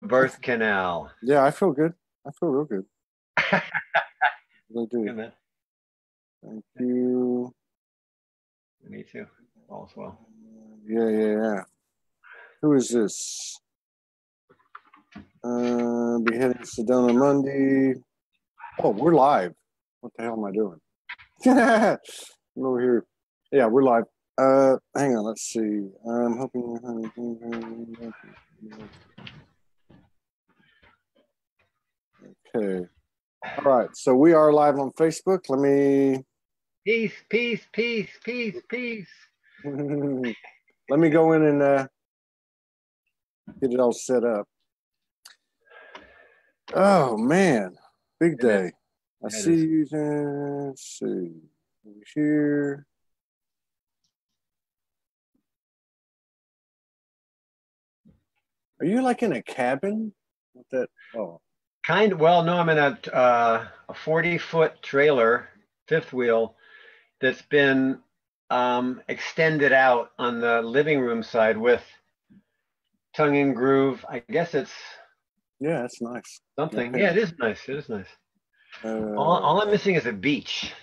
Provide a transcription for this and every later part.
birth canal. Yeah, I feel good. I feel real good. I do. Good, man. Thank you. Me too. All as well. Yeah. Who is this? Beheading Sedona Monday. Oh, we're live. What the hell am I doing? I'm over here. Yeah, we're live. Hang on, let's see. I'm hoping. Okay. All right. So we are live on Facebook. Let me. Peace. Let me go in and get it all set up. Oh man, big day. I see you. Let's see. Over here. Are you like in a cabin? With that? Oh. Well, no, I'm in a 40-foot trailer, fifth wheel, that's been extended out on the living room side with tongue and groove. I guess it's it's nice. something. Okay. Yeah, it is nice. It is nice. All I'm missing is a beach.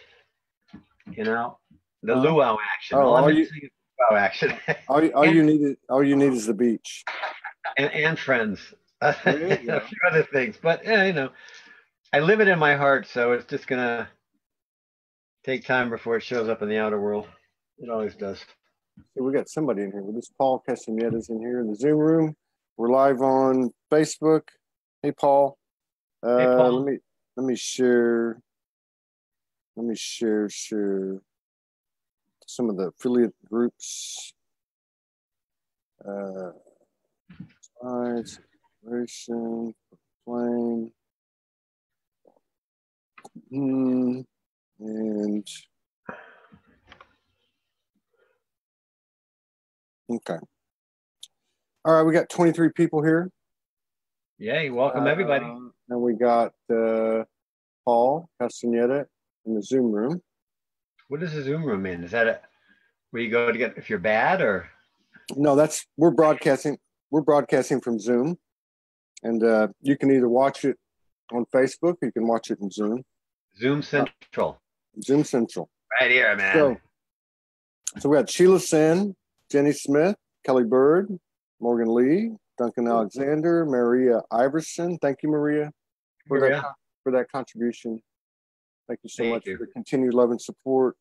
You know, the luau action. All I'm missing is luau action. all you need is the beach and friends. A few other things, but I live it in my heart, so it's just gonna take time before it shows up in the outer world. It always does. So we got somebody in here. This Paul Castaneda's in here in the Zoom room. We're live on Facebook. Hey Paul. Hey Paul. Let me share some of the affiliate groups. Slides, celebration, plane. And okay. All right, we got 23 people here. Yay, welcome everybody. And we got Paul Castaneda in the Zoom room. What does the Zoom room mean? Is that where you go to get if you're bad or? No, we're broadcasting. We're broadcasting from Zoom, and you can either watch it on Facebook or you can watch it in Zoom. Zoom Central. Zoom Central. Right here, man. So we got Sheila Sen, Jenny Smith, Kelly Bird, Morgan Lee, Duncan Alexander, Maria Iverson. Thank you, Maria, for that contribution. Thank you so much for the continued love and support.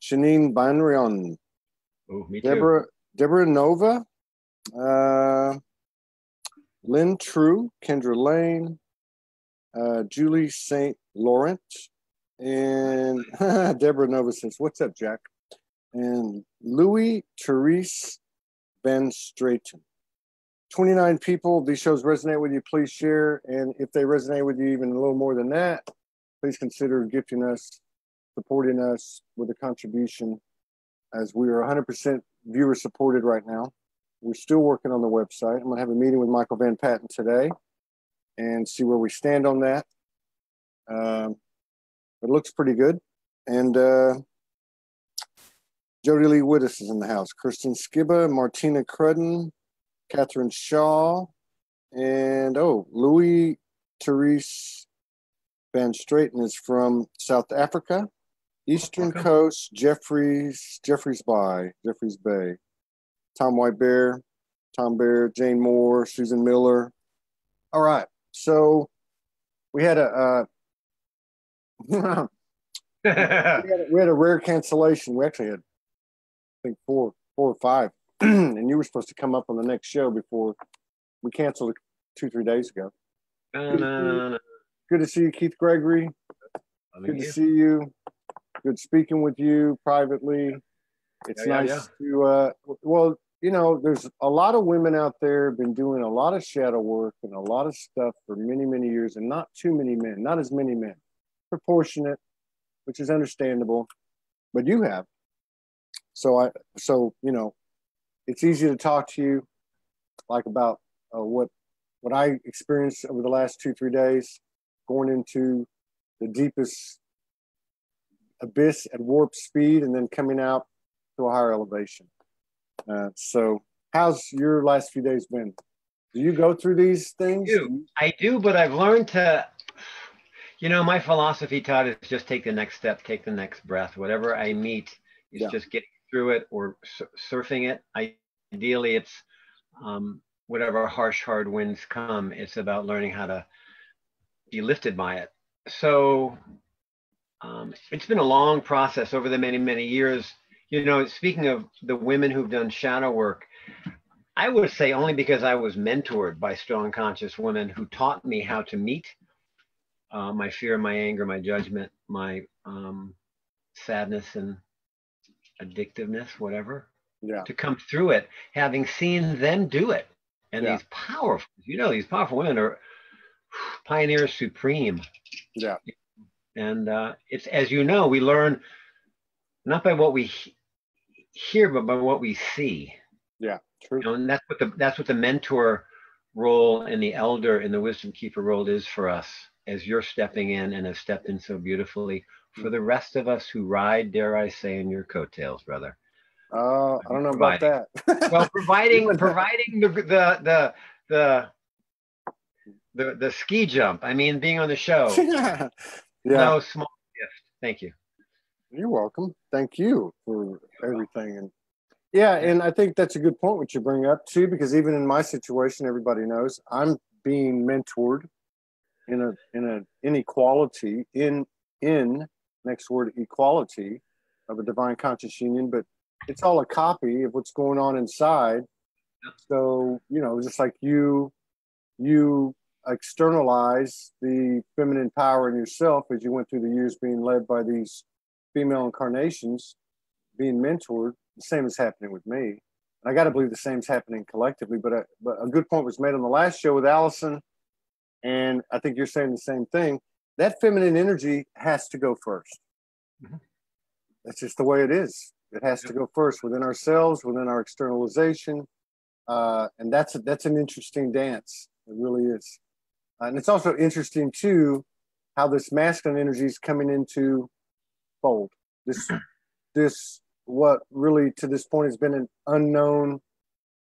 Shanine Banrion. Oh, me too. Deborah Nova, Lynn True, Kendra Lane, Julie St. Laurent, and Deborah Nova says, "What's up, Jack?" And Louis Therese Van Straten. 29 people. These shows resonate with you. Please share. And if they resonate with you even a little more than that, please consider gifting us, supporting us with a contribution, as we are 100% viewer supported right now. We're still working on the website. I'm going to have a meeting with Michael Van Patten today and see where we stand on that. It looks pretty good. And Jody Lee Wittes is in the house. Kristen Skibba, Martina Crudden, Catherine Shaw, and Louis Therese Van Straten is from South Africa. Eastern Coast, Jeffreys Bay. Tom White Bear, Tom Bear, Jane Moore, Susan Miller. All right. So we had we had a rare cancellation. We actually had, I think, four or five. And you were supposed to come up on the next show before we canceled it 2-3 days ago. Good to see you, Keith Gregory. Good to see you. Good speaking with you privately. It's nice to, there's a lot of women out there have been doing a lot of shadow work and a lot of stuff for many, many years, and not too many men, not as many men. Proportionate, which is understandable, but you have. So it's easy to talk to you like about what I experienced over the last 2-3 days, going into the deepest abyss at warp speed and then coming out to a higher elevation. So how's your last few days been? Do you go through these things? I do, but I've learned to, my philosophy, Todd, is just take the next step, take the next breath. Whatever I meet is just getting through it or surfing it. Ideally, it's whatever harsh, hard winds come, it's about learning how to be lifted by it. So it's been a long process over the many, many years. Speaking of the women who've done shadow work, I would say only because I was mentored by strong conscious women who taught me how to meet my fear, my anger, my judgment, my sadness and addictiveness, whatever, to come through it, having seen them do it. And these powerful women are pioneers supreme. Yeah. And it's, as you know, we learn not by what we hear, but by what we see. Yeah, true. And that's what the mentor role and the elder and the wisdom keeper role is for us, as you're stepping in and have stepped in so beautifully for the rest of us who ride, dare I say, in your coattails, brother. I don't know about that. Well, providing the ski jump. I mean, being on the show. No small gift. Thank you. You're welcome. Thank you for everything. And and I think that's a good point what you bring up too, because even in my situation, everybody knows I'm being mentored in an inequality in next word equality of a divine conscious union, but it's all a copy of what's going on inside. So just like you externalize the feminine power in yourself as you went through the years being led by these female incarnations, being mentored. The same is happening with me. And I got to believe the same is happening collectively. But a good point was made on the last show with Allison, and I think you're saying the same thing. That feminine energy has to go first. Mm-hmm. That's just the way it is. It has to go first within ourselves, within our externalization, and that's an interesting dance. It really is. And it's also interesting too how this masculine energy is coming into fold. This what really to this point has been an unknown,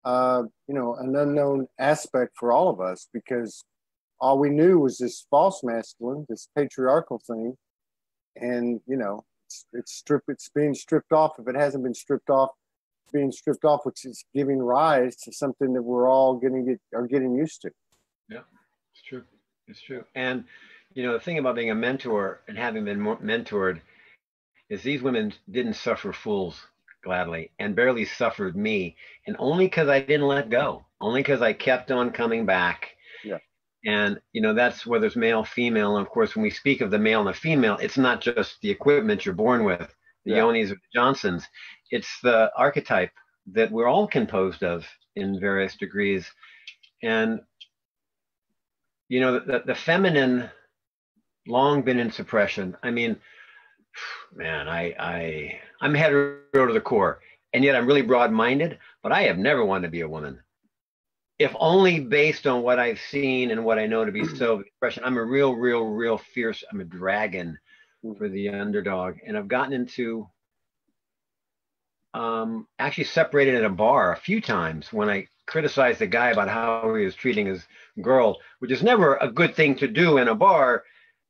an unknown aspect for all of us, because all we knew was this false masculine, this patriarchal thing, and it's being stripped off. If it hasn't been stripped off, being stripped off, which is giving rise to something that we're all getting used to. Yeah, it's true. It's true. And the thing about being a mentor and having been mentored is these women didn't suffer fools gladly and barely suffered me, and only because I didn't let go, only because I kept on coming back. Yeah. And that's whether it's male, female. And of course, when we speak of the male and the female, it's not just the equipment you're born with, the Yonis or the Johnsons. It's the archetype that we're all composed of in various degrees. And the feminine long been in suppression. I mean, man, I'm hetero to the core, and yet I'm really broad-minded, but I have never wanted to be a woman. If only based on what I've seen and what I know to be so expression. I'm a real fierce, I'm a dragon for the underdog. And I've gotten into actually separated at a bar a few times when I criticized the guy about how he was treating his girl, which is never a good thing to do in a bar,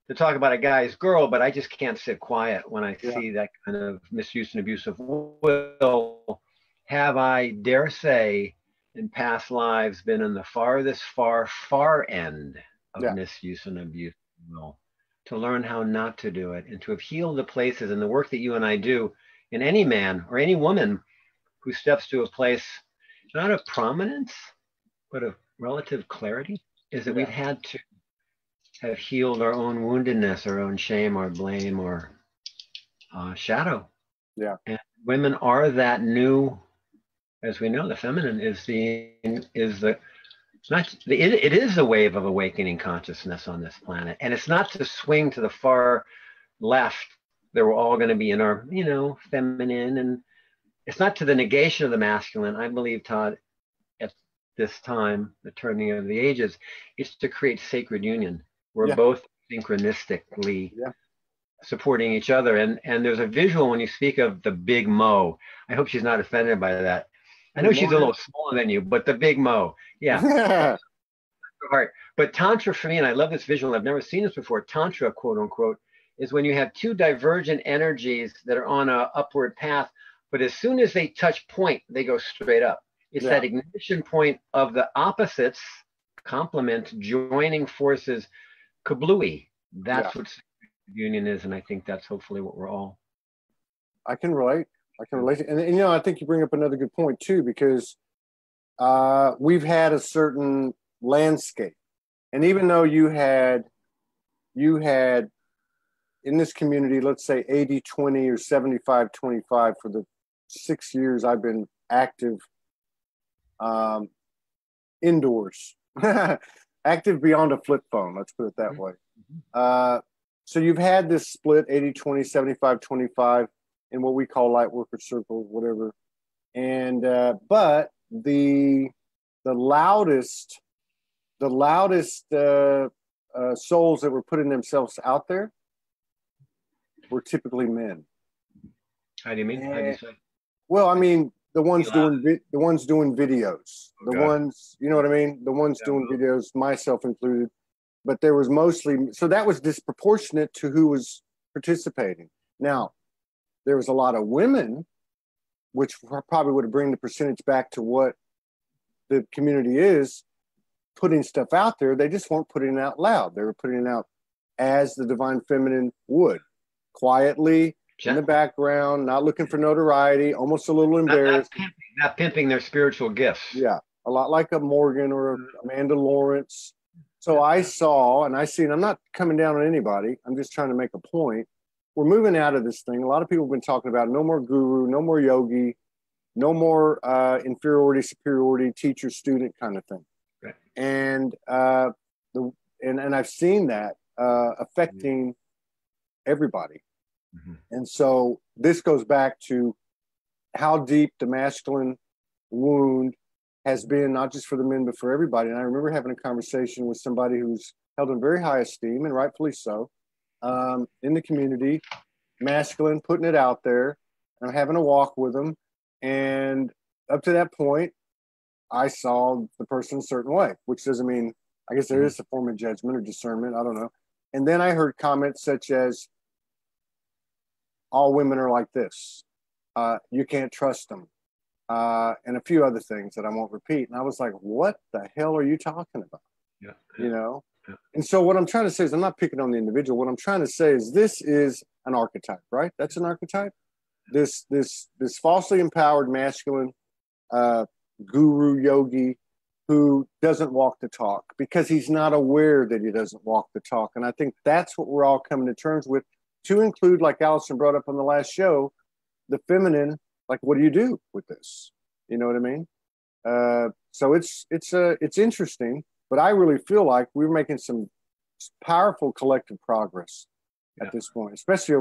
to talk about a guy's girl, but I just can't sit quiet when I see that kind of misuse and abuse of will. Have I, dare say, in past lives been in the farthest far end of misuse and abuse of will, to learn how not to do it and to have healed the places and the work that you and I do in any man or any woman who steps to a place not of prominence, but of relative clarity, is that we've had to have healed our own woundedness, our own shame, our blame, or shadow. Yeah. And women are that new, as we know, the feminine it is the wave of awakening consciousness on this planet. And it's not to swing to the far left that we're all going to be in our, feminine. And it's not to the negation of the masculine. I believe, Todd, at this time, the turning of the ages, it's to create sacred union. We're both synchronistically supporting each other. And there's a visual when you speak of the big Mo. I hope she's not offended by that. I know she's a little smaller than you, but the big Mo. Yeah. Heart. But Tantra for me, and I love this visual, I've never seen this before, Tantra, quote unquote, is when you have two divergent energies that are on an upward path, but as soon as they touch point, they go straight up. It's that ignition point of the opposites, complement, joining forces, kablooey. That's what union is, and I think that's hopefully what we're all. I can relate. And you know, I think you bring up another good point too, because we've had a certain landscape, and even though you had in this community, let's say 80-20 or 75-25 for the 6 years I've been active indoors, active beyond a flip phone, let's put it that way. So you've had this split 80-20, 75-25 in what we call light worker circles, whatever. And but the loudest souls that were putting themselves out there were typically men. How do you mean? How do you say? Well, I mean, the ones doing videos, the ones, you know what I mean? The ones doing videos, myself included. But there was mostly, so that was disproportionate to who was participating. Now, there was a lot of women, which probably would bring the percentage back to what the community is, putting stuff out there. They just weren't putting it out loud. They were putting it out as the divine feminine would, quietly, in the background, not looking for notoriety, almost a little embarrassed. Not pimping their spiritual gifts. Yeah, a lot like a Morgan or a Amanda Lawrence. So I saw, and I see, and I'm not coming down on anybody, I'm just trying to make a point. We're moving out of this thing. A lot of people have been talking about no more guru, no more yogi, no more inferiority, superiority, teacher, student kind of thing. Right. And and I've seen that affecting everybody. And so this goes back to how deep the masculine wound has been, not just for the men, but for everybody. And I remember having a conversation with somebody who's held in very high esteem, and rightfully so, in the community, masculine, putting it out there. I'm having a walk with them. And up to that point, I saw the person a certain way, which doesn't mean, I guess there is a form of judgment or discernment. I don't know. And then I heard comments such as, all women are like this. You can't trust them. And a few other things that I won't repeat. And I was like, what the hell are you talking about? You know? And so what I'm trying to say is, I'm not picking on the individual. What I'm trying to say is, this is an archetype, right? That's an archetype. This falsely empowered masculine guru yogi who doesn't walk the talk because he's not aware that he doesn't walk the talk. And I think that's what we're all coming to terms with, to include, like Allison brought up on the last show, the feminine. Like, what do you do with this? You know what I mean? So it's interesting, but I really feel like we're making some powerful collective progress at this point, especially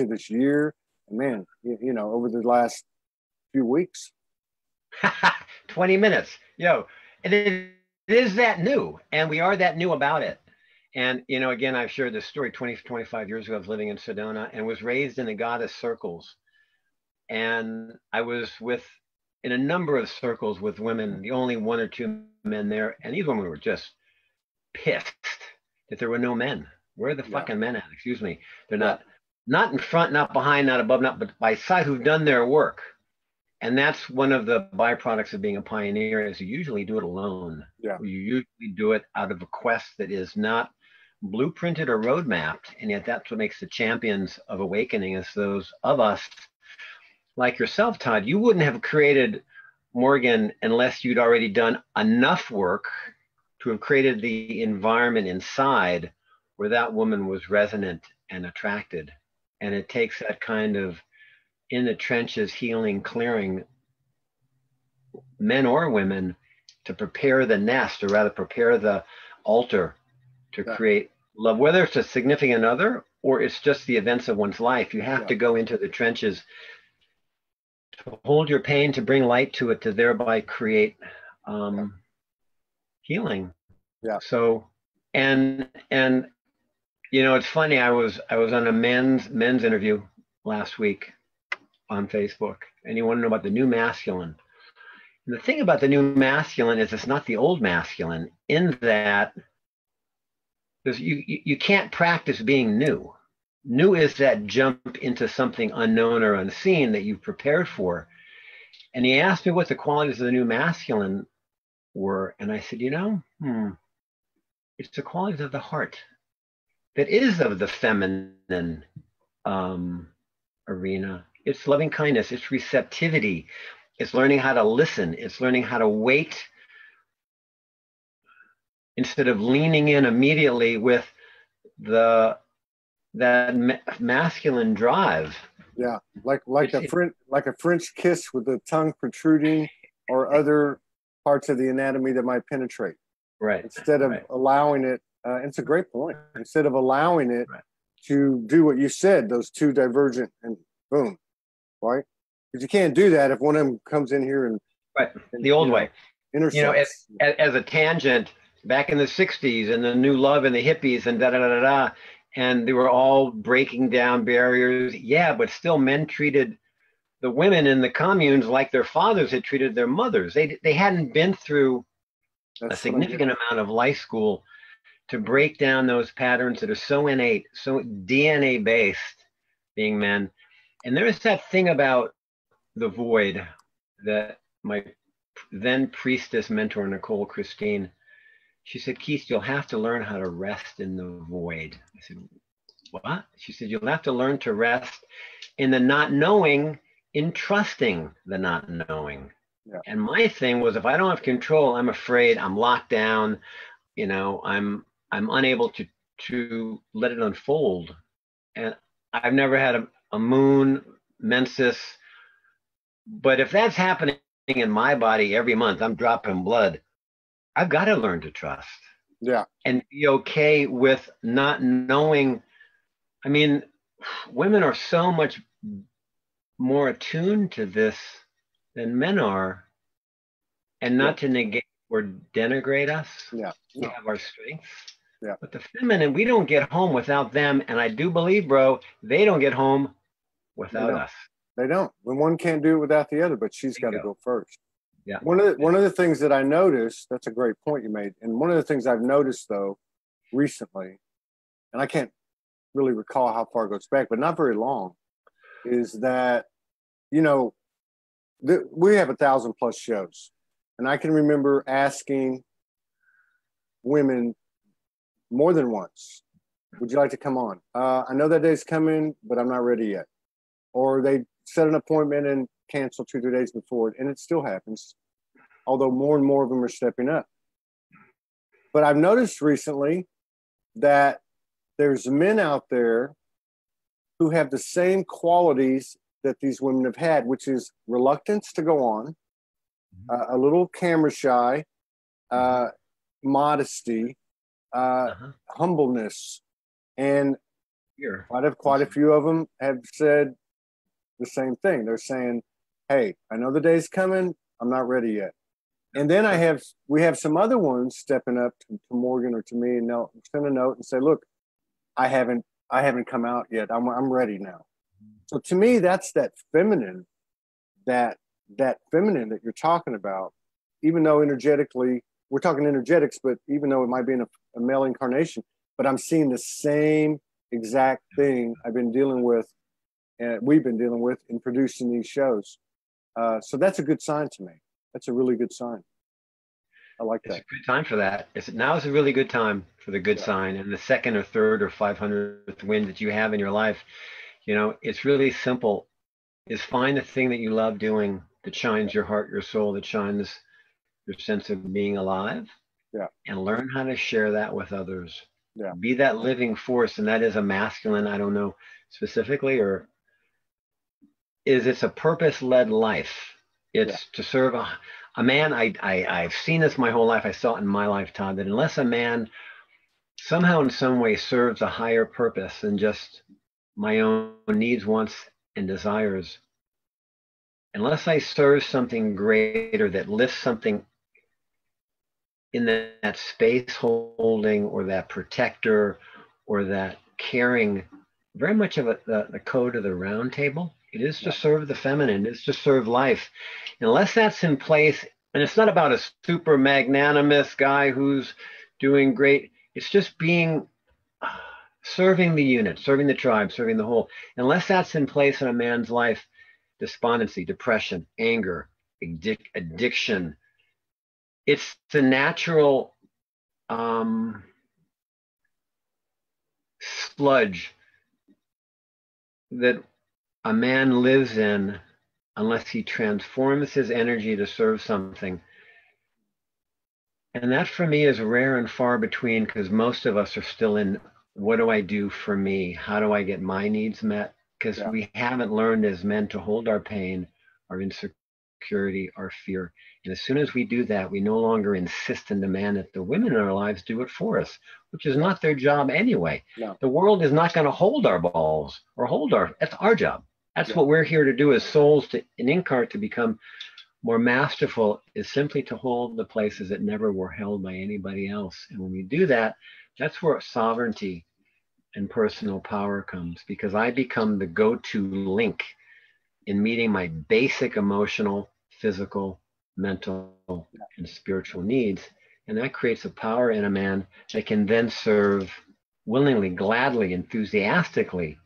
this year, and man, you know, over the last few weeks. 20 minutes, and it is that new, and we are that new about it. And, you know, again, I've shared this story 25 years ago. I was living in Sedona and was raised in the goddess circles. And I was in a number of circles with women, the only one or two men there. And these women were just pissed that there were no men. Where are the fucking men at? Excuse me. They're not in front, not behind, not above, not but by side, who've done their work. And that's one of the byproducts of being a pioneer, is you usually do it alone. Yeah. You usually do it out of a quest that is not blueprinted or road mapped, and yet that's what makes the champions of awakening, is those of us like yourself, Todd. You wouldn't have created Morgan unless you'd already done enough work to have created the environment inside where that woman was resonant and attracted. And it takes that kind of in the trenches healing, clearing, men or women, to prepare the nest, or rather prepare the altar to create love, whether it's a significant other or it's just the events of one's life. You have to go into the trenches to hold your pain, to bring light to it, to thereby create healing. Yeah. So, and you know, it's funny. I was on a men's interview last week on Facebook, and you want to know about the new masculine. And the thing about the new masculine is it's not the old masculine, in that you can't practice being new. New is that jump into something unknown or unseen that you've prepared for. And he asked me what the qualities of the new masculine were. And I said, it's the qualities of the heart that is of the feminine arena. It's loving kindness, it's receptivity, it's learning how to listen, it's learning how to wait instead of leaning in immediately with that masculine drive. Yeah, like a French kiss with the tongue protruding, or other parts of the anatomy that might penetrate. Right. Instead of allowing it, it's a great point. Instead of allowing it to do what you said, those two divergent, and boom, right? Because you can't do that if one of them comes in here and the old way. Intersects. As a tangent, back in the 60s and the new love and the hippies and da-da-da-da-da, and they were all breaking down barriers. Yeah, but still men treated the women in the communes like their fathers had treated their mothers. They hadn't been through a significant amount of life school to break down those patterns that are so innate, so DNA based, being men. And there's that thing about the void that my then priestess mentor, Nicole Christine, she said, Keith, you'll have to learn how to rest in the void. I said, what? She said, you'll have to learn to rest in the not knowing, in trusting the not knowing. Yeah. And my thing was, if I don't have control, I'm afraid, I'm locked down, I'm unable to let it unfold. And I've never had a moon, menses. But if that's happening in my body every month, I'm dropping blood. I've got to learn to trust. Yeah. And be okay with not knowing. I mean, women are so much more attuned to this than men are. And not to negate or denigrate us. Yeah. We have our strengths. Yeah. But the feminine, we don't get home without them. And I do believe, bro, they don't get home without us. They don't. When one can't do it without the other, but she's got to go first. Yeah. One of the things that I noticed, that's a great point you made. And one of the things I've noticed though, recently, and I can't really recall how far it goes back, but not very long, is that, we have 1,000+ shows. And I can remember asking women more than once, would you like to come on? I know that day's coming, but I'm not ready yet. Or they set an appointment and cancel 2 or 3 days before it, and it still happens, although more and more of them are stepping up. But I've noticed recently that there's men out there who have the same qualities that these women have had, which is reluctance to go on, a little camera shy, modesty, humbleness. And quite a few of them have said the same thing. They're saying, hey, I know the day's coming, I'm not ready yet. And then we have some other ones stepping up to Morgan or to me, and they'll send a note and say, look, I haven't come out yet. I'm ready now. So to me, that's that feminine, that feminine that you're talking about, even though energetically, we're talking energetics, but even though it might be in a male incarnation, but I'm seeing the same exact thing I've been dealing with, and we've been dealing with in producing these shows. So that's a good sign to me. That's a really good sign. I like that. It's a good time for that. Now is a really good time for the good sign. And the second or third or 500th wind that you have in your life, it's really simple. Is find the thing that you love doing that shines your heart, your soul, that shines your sense of being alive. Yeah. And learn how to share that with others. Yeah. Be that living force. And that is a masculine, I don't know specifically, or it's a purpose-led life. It's to serve a man. I've seen this my whole life. I saw it in my lifetime, that unless a man somehow in some way serves a higher purpose than just my own needs, wants, and desires, unless I serve something greater that lifts something in that space holding, or that protector, or that caring, very much of the code of the round table. It is to serve the feminine. It is to serve life. Unless that's in place And it's not about a super magnanimous guy who's doing great. It's just being serving the unit, serving the tribe, serving the whole. Unless that's in place in a man's life, despondency, depression, anger, addiction, it's the natural sludge that a man lives in unless he transforms his energy to serve something. And that for me is rare and far between, because most of us are still in, what do I do for me? How do I get my needs met? Because we haven't learned as men to hold our pain, our insecurity, our fear. And as soon as we do that, we no longer insist and demand that the women in our lives do it for us, which is not their job anyway. No. The world is not going to hold our balls or that's our job. That's what we're here to do as souls, to incarnate, to become more masterful, is simply to hold the places that never were held by anybody else. And when we do that, that's where sovereignty and personal power comes, because I become the go-to link in meeting my basic emotional, physical, mental, and spiritual needs. And that creates a power in a man that can then serve willingly, gladly, enthusiastically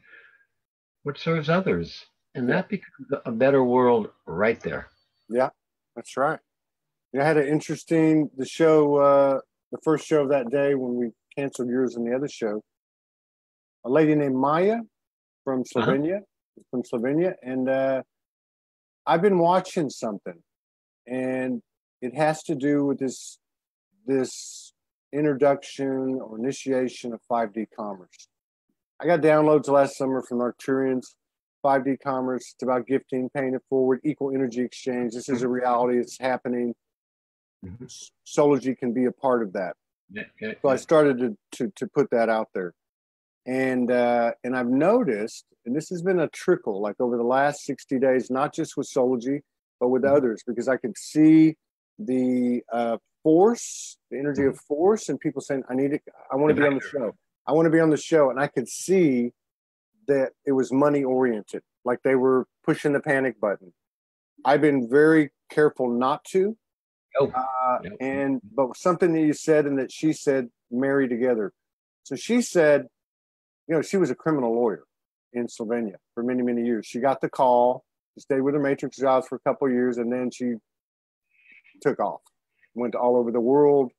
what serves others. And that becomes a better world right there. Yeah, that's right. I had an interesting, the first show of that day when we canceled yours and the other show, a lady named Maya from Slovenia, and I've been watching something, and it has to do with this introduction or initiation of 5D commerce. I got downloads last summer from Arcturians. 5D commerce, it's about gifting, paying it forward, equal energy exchange. This is a reality. It's happening. Soulogy can be a part of that. So I started to put that out there. And I've noticed, and this has been a trickle, like over the last 60 days, not just with Soulogy, but with others, because I could see the force, the energy of force, and people saying, I want to be on the show. I want to be on the show. And I could see that it was money oriented, like they were pushing the panic button. I've been very careful not to. But something that you said and that she said marry together. So she said, she was a criminal lawyer in Slovenia for many, many years. She got the call, she stayed with her matrix jobs for a couple of years, and then she took off, went all over the world,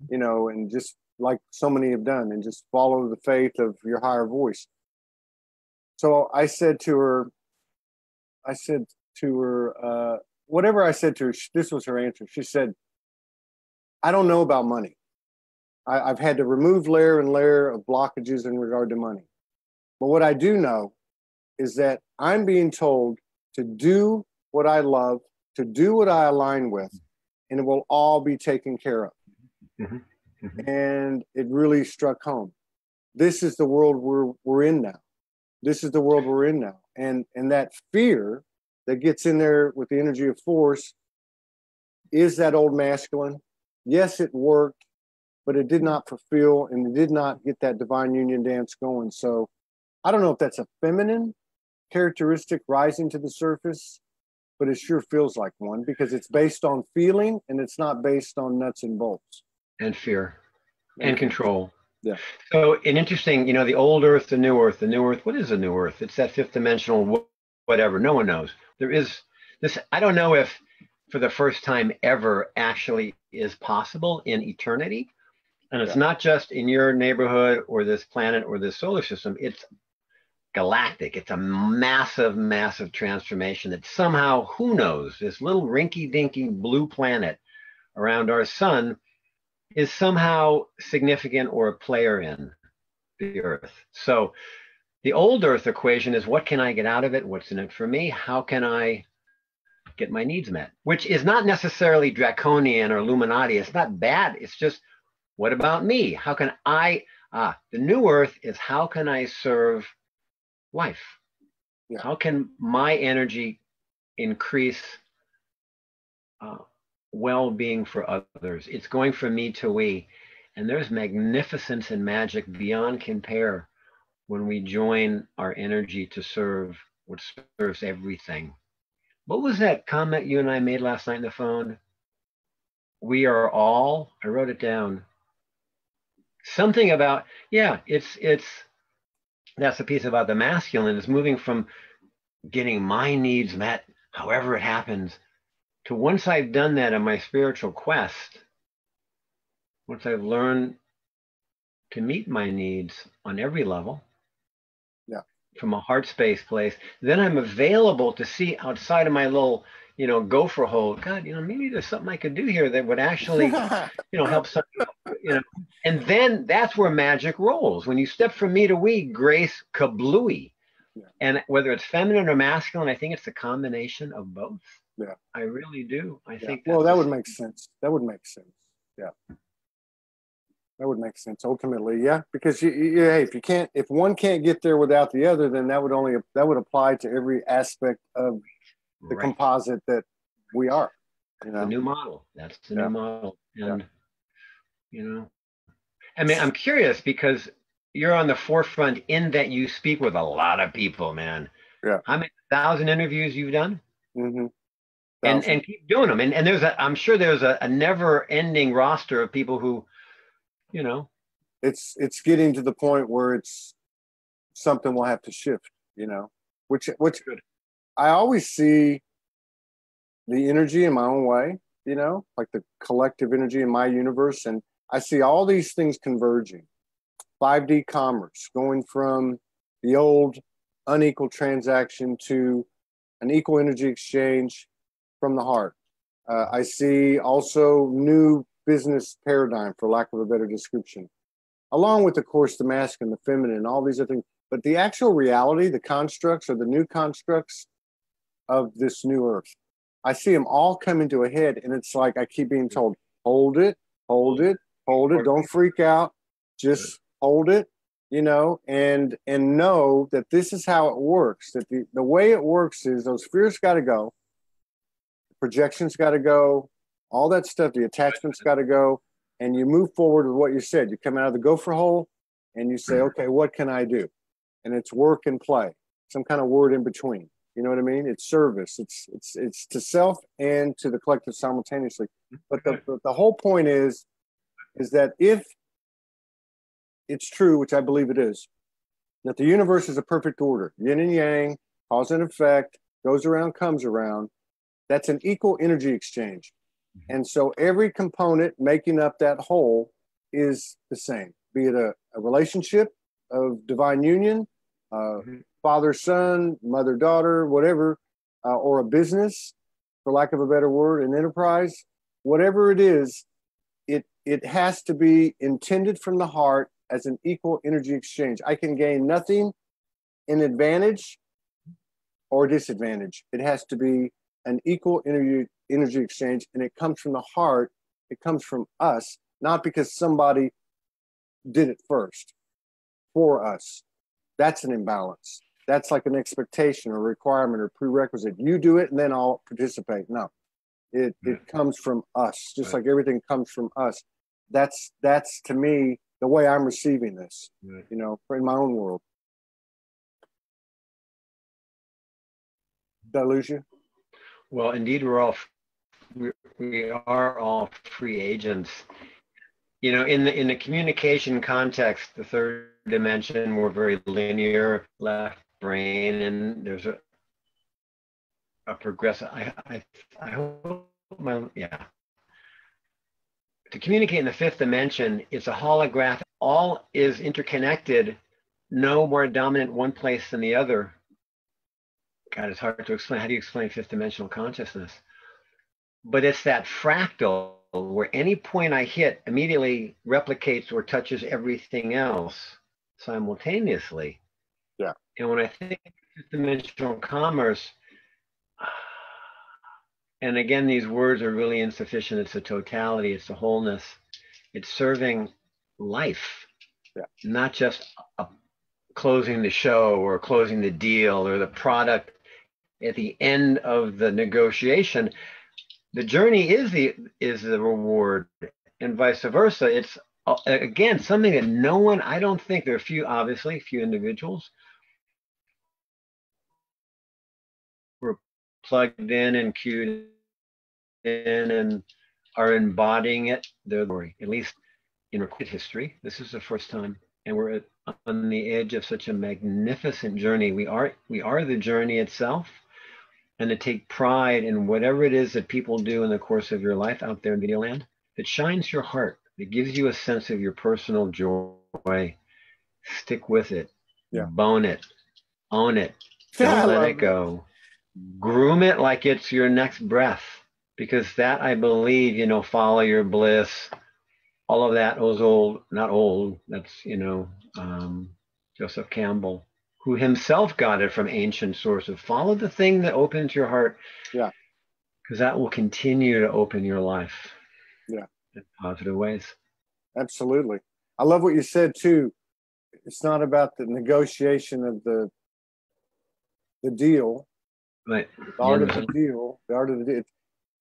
and just like so many have done, and just follow the faith of your higher voice. So I said to her, whatever I said to her, this was her answer. She said, I don't know about money. I've had to remove layer and layer of blockages in regard to money. But what I do know is that I'm being told to do what I love, to do what I align with, and it will all be taken care of. And it really struck home. This is the world we're in now. This is the world we're in now. And that fear that gets in there with the energy of force is that old masculine. Yes, it worked, but it did not fulfill and it did not get that divine union dance going. So I don't know if that's a feminine characteristic rising to the surface, but it sure feels like one, because it's based on feeling and it's not based on nuts and bolts. And fear and control. Yeah. So an interesting, the old earth, the new earth, what is the new earth? It's that fifth dimensional, whatever. No one knows. There is this, I don't know if for the first time ever actually is possible in eternity. And it's not just in your neighborhood or this planet or this solar system. It's galactic. It's a massive, massive transformation that somehow, who knows, this little rinky-dinky blue planet around our sun is somehow significant or a player in the earth. So the old earth equation is, what can I get out of it? What's in it for me? How can I get my needs met? Which is not necessarily draconian or Illuminati. It's not bad. It's just, what about me? How can the new earth is, how can I serve life? How can my energy increase well-being for others? It's going from me to we. And there's magnificence and magic beyond compare when we join our energy to serve what serves everything. What was that comment you and I made last night on the phone? we are all, I wrote it down, something about, yeah, that's the piece about the masculine, is moving from getting my needs met, however it happens, to once I've done that in my spiritual quest, once I've learned to meet my needs on every level, yeah, from a heart space place, then I'm available to see outside of my little, gopher hole. God, maybe there's something I could do here that would actually, help some, and then that's where magic rolls. When you step from me to we, grace kablooey. yeah. And whether it's feminine or masculine, I think it's a combination of both. Yeah, I really do. I think well, that's that would make sense. That would make sense. Yeah, that would make sense ultimately. Yeah, because hey, if one can't get there without the other, then that would apply to every aspect of the right. composite that we are. The new model. That's the new model. And I mean, I'm curious because you're on the forefront in that you speak with a lot of people, man. Yeah. How many 1,000 interviews you've done? Mm-hmm. And keep doing them. And I'm sure there's a never ending roster of people who, it's getting to the point where it's something will have to shift, which Good. I always see the energy in my own way, like the collective energy in my universe. And I see all these things converging. 5D commerce, going from the old unequal transaction to an equal energy exchange from the heart. I see also new business paradigm, for lack of a better description, along with, of course, the masculine, the feminine, and all these other things. But the actual reality, the constructs, or the new constructs of this new earth, I see them all coming to a head, and it's like I keep being told, hold it, hold it, hold it, don't freak out, just hold it, and know that this is how it works, that the way it works is those fears got to go, projections got to go, all that stuff, the attachments got to go, and you move forward with what you said. You come out of the gopher hole and you say, okay, what can I do? And it's work and play, some kind of word in between. You know what I mean? It's service. It's to self and to the collective simultaneously. But the whole point is that if it's true, which I believe it is, that the universe is a perfect order, yin and yang, cause and effect, goes around, comes around, that's an equal energy exchange. And so every component making up that whole is the same, be it a relationship of divine union, father, son, mother, daughter, whatever, or a business, for lack of a better word, an enterprise, whatever it is, it has to be intended from the heart as an equal energy exchange. I can gain nothing in advantage or disadvantage. It has to be an equal energy exchange, and it comes from the heart. It comes from us, not because somebody did it first for us. That's an imbalance. That's like an expectation or requirement or prerequisite. You do it and then I'll participate. No, it comes from us, just like everything comes from us. That's to me the way I'm receiving this, in my own world. Did I lose you? Well, indeed, we are all free agents. In the communication context, the third dimension, we're very linear, left brain, and there's a progressive. I hope to communicate in the fifth dimension, it's a holographic. All is interconnected. No more dominant one place than the other. God, it's hard to explain. How do you explain fifth dimensional consciousness? But it's that fractal where any point I hit immediately replicates or touches everything else simultaneously. Yeah. And when I think fifth dimensional commerce, and again, these words are really insufficient. It's a totality. It's a wholeness. It's serving life, not just closing the show or closing the deal or the product at the end of the negotiation. The journey is the reward, and vice versa. It's again something that I don't think there are obviously few individuals who are plugged in and cued in and are embodying it. They're at least in recorded history. This is the first time, and we're on the edge of such a magnificent journey. We are the journey itself, and to take pride in whatever it is that people do in the course of your life out there in video land that shines your heart, that gives you a sense of your personal joy. Stick with it. Yeah. Bone it. Own it. Don't let it go. Groom it like it's your next breath, because that, I believe, follow your bliss. All of that was old, not old. That's, Joseph Campbell, who himself got it from ancient sources. Follow the thing that opens your heart. Yeah. Because that will continue to open your life. Yeah. In positive ways. Absolutely. I love what you said too. It's not about the negotiation of the deal. Right. The art of the deal. The art of the deal.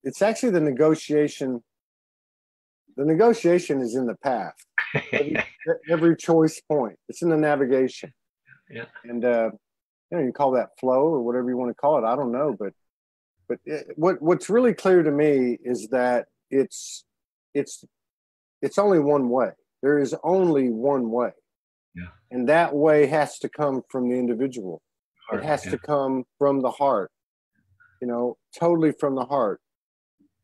It's actually the negotiation. The negotiation is in the path. Every choice point. It's in the navigation. Yeah. And you call that flow or whatever you want to call it. I don't know, but what's really clear to me is that it's only one way. There is only one way. Yeah. And that way has to come from the individual. It has to come from the heart. Totally from the heart.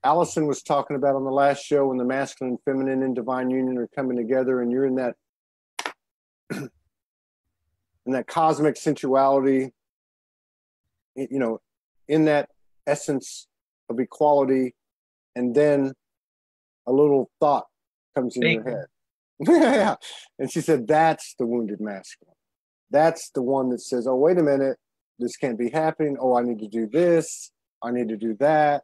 Allison was talking about on the last show when the masculine, feminine, and divine union are coming together, and you're in that in that cosmic sensuality, in that essence of equality, and then a little thought comes in your head. Yeah. And she said, that's the wounded masculine. That's the one that says, oh, wait a minute, this can't be happening. Oh, I need to do this. I need to do that.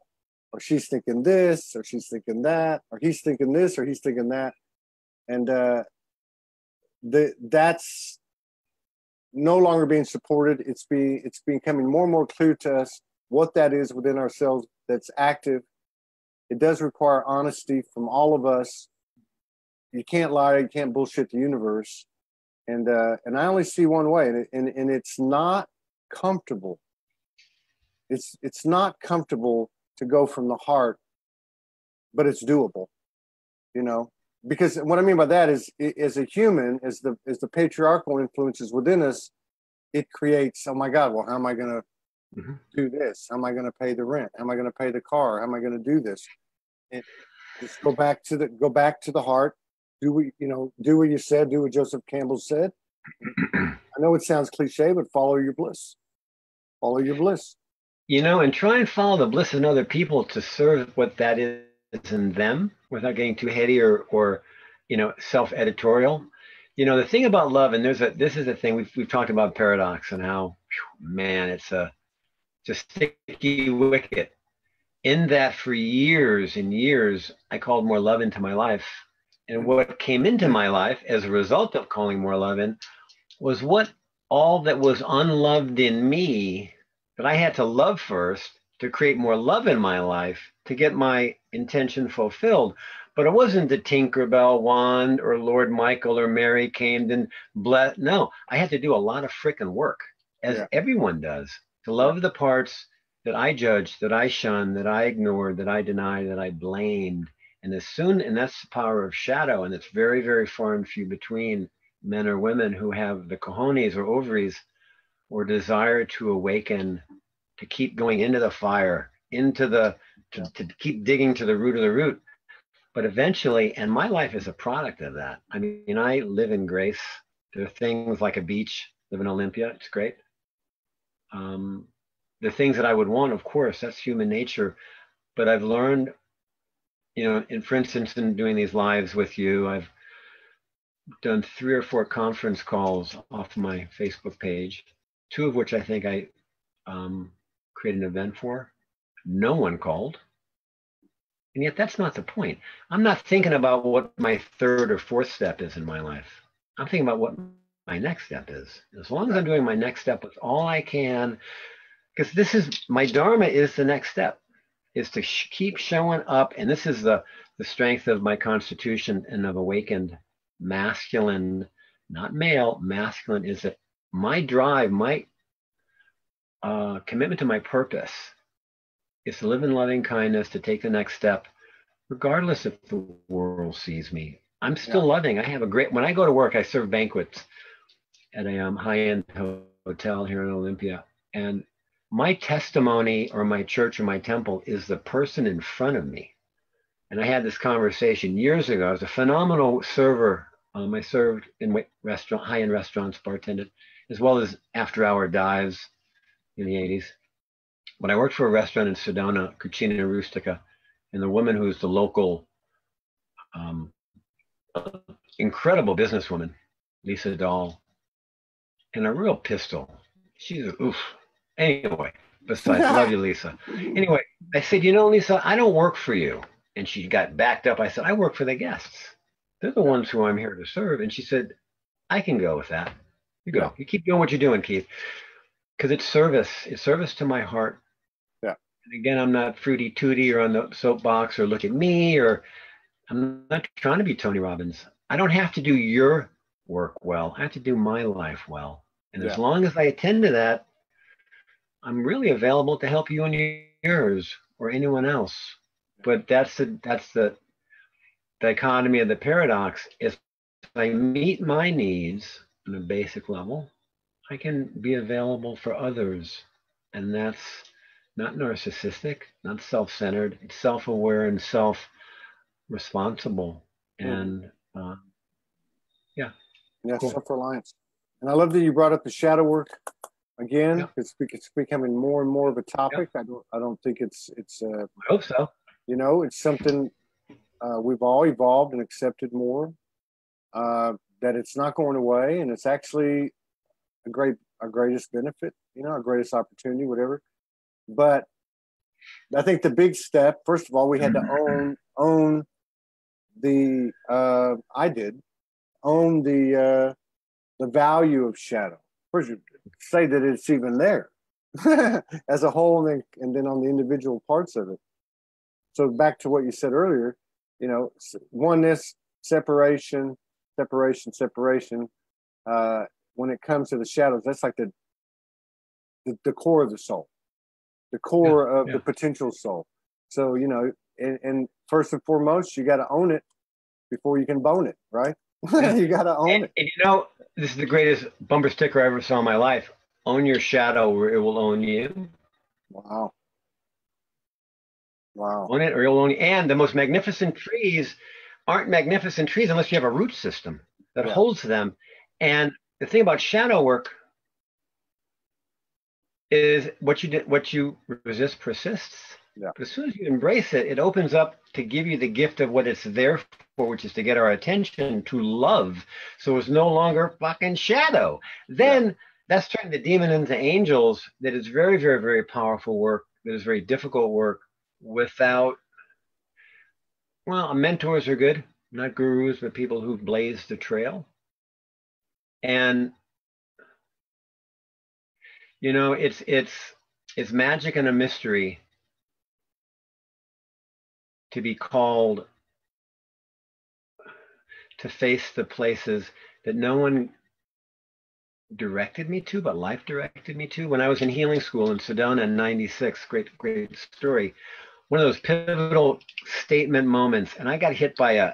Or she's thinking this, or she's thinking that, or he's thinking this, or he's thinking that. And that's no longer being supported. It's becoming more and more clear to us what that is within ourselves that's active. It does require honesty from all of us. You can't lie, you can't bullshit the universe. And I only see one way, and it's not comfortable. It's not comfortable to go from the heart, but it's doable, because what I mean by that is, as a human, as the patriarchal influences within us, it creates, oh my God, well, how am I going to do this? How am I going to pay the rent? How am I going to pay the car? How am I going to do this? And just go back to the heart. Do what you said, do what Joseph Campbell said. I know it sounds cliche, but follow your bliss. Follow your bliss. And try and follow the bliss in other people to serve what that is in them without getting too heady or self-editorial. The thing about love, and this is the thing, we've talked about paradox and how, man, it's a sticky wicket. In that for years and years, I called more love into my life. And what came into my life as a result of calling more love in was all that was unloved in me that I had to love first to create more love in my life to get my intention fulfilled. But it wasn't the Tinkerbell wand or Lord Michael or Mary came and bless. No, I had to do a lot of freaking work, as everyone does, to love the parts that I judged, that I shunned, that I ignored, that I denied, that I blamed. And that's the power of shadow. And it's very, very far and few between men or women who have the cojones or ovaries or desire to awaken, to keep going into the fire, to keep digging to the root of the root. But eventually, and my life is a product of that. I mean, I live in grace. There are things like a beach, live in Olympia. It's great. The things that I would want, of course, that's human nature. But I've learned, and for instance, in doing these lives with you, I've done 3 or 4 conference calls off my Facebook page, 2 of which I think I created an event for. No one called. And yet that's not the point. I'm not thinking about what my 3rd or 4th step is in my life. I'm thinking about what my next step is. As long as I'm doing my next step with all I can, because this is my dharma, is the next step, is to keep showing up. And this is the strength of my constitution and of awakened masculine, not male, masculine, is that my drive, my commitment to my purpose is to live in loving kindness, to take the next step regardless if the world sees me. I'm still loving. I have a great, when I go to work, I serve banquets at a high-end hotel here in Olympia. And my testimony or my church or my temple is the person in front of me. And I had this conversation years ago. I was a phenomenal server. I served in high-end restaurants, bartended, as well as after-hour dives in the 80s. When I worked for a restaurant in Sedona, Cucina Rustica, and the woman who's the local incredible businesswoman, Lisa Dahl, and a real pistol. She's a oof. Anyway, besides, love you, Lisa. Anyway, I said, you know, Lisa, I don't work for you. And she got backed up. I said, I work for the guests. They're the ones who I'm here to serve. And she said, I can go with that. You go. You keep doing what you're doing, Keith. Because it's service. It's service to my heart. Yeah. And again, I'm not fruity tooty or on the soapbox or look at me, or I'm not trying to be Tony Robbins. I don't have to do your work well. I have to do my life well. And as long as I attend to that, I'm really available to help you and yours or anyone else. But that's the dichotomy of the paradox. If I meet my needs on a basic level, I can be available for others. And that's not narcissistic, not self-centered. It's self-aware and self-responsible. And cool. Self-reliance. And I love that you brought up the shadow work again. It's becoming more and more of a topic. I don't think it's I hope so. You know, it's something we've all evolved and accepted more, that it's not going away, and it's actually our greatest benefit, you know, our greatest opportunity, whatever. But I think the big step, first of all, we had to own the value of shadow. First, you say that it's even there as a whole, and then on the individual parts of it. So back to what you said earlier, you know, oneness, separation. When it comes to the shadows, that's like the core of the soul, the core of the potential soul. So, you know, and first and foremost, you got to own it before you can bone it, right? You got to own it. And you know, this is the greatest bumper sticker I ever saw in my life. Own your shadow or it will own you. Wow. Own it or it will own you. And the most magnificent trees aren't magnificent trees unless you have a root system that holds them. And the thing about shadow work is what you resist persists. Yeah. But as soon as you embrace it, it opens up to give you the gift of what it's there for, which is to get our attention, to love. So it's no longer fucking shadow. Then that's turning the demon into angels. That is very, very, very powerful work. That is very difficult work without, well, mentors are good, not gurus, but people who've blazed the trail. And, you know, it's magic and a mystery to be called to face the places that no one directed me to, but life directed me to. When I was in healing school in Sedona in '96, great story. One of those pivotal statement moments, and I got hit by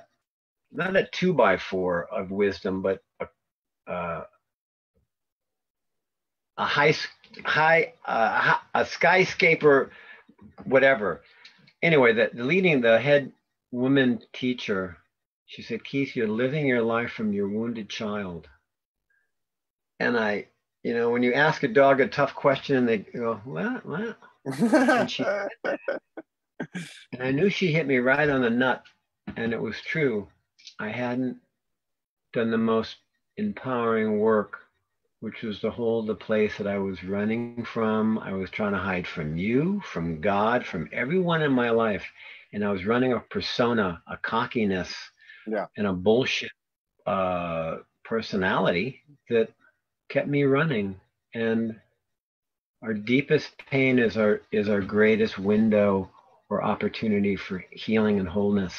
not a 2x4 of wisdom, but a skyscraper, whatever. Anyway, the head woman teacher, she said, Keith, you're living your life from your wounded child. And I, you know, when you ask a dog a tough question and they go, what? And I knew she hit me right on the nut, and it was true. I hadn't done the most empowering work, which was to hold the place that I was running from. I was trying to hide from you, from God, from everyone in my life. And I was running a persona, a cockiness, and a bullshit personality that kept me running. And our deepest pain is our greatest window or opportunity for healing and wholeness.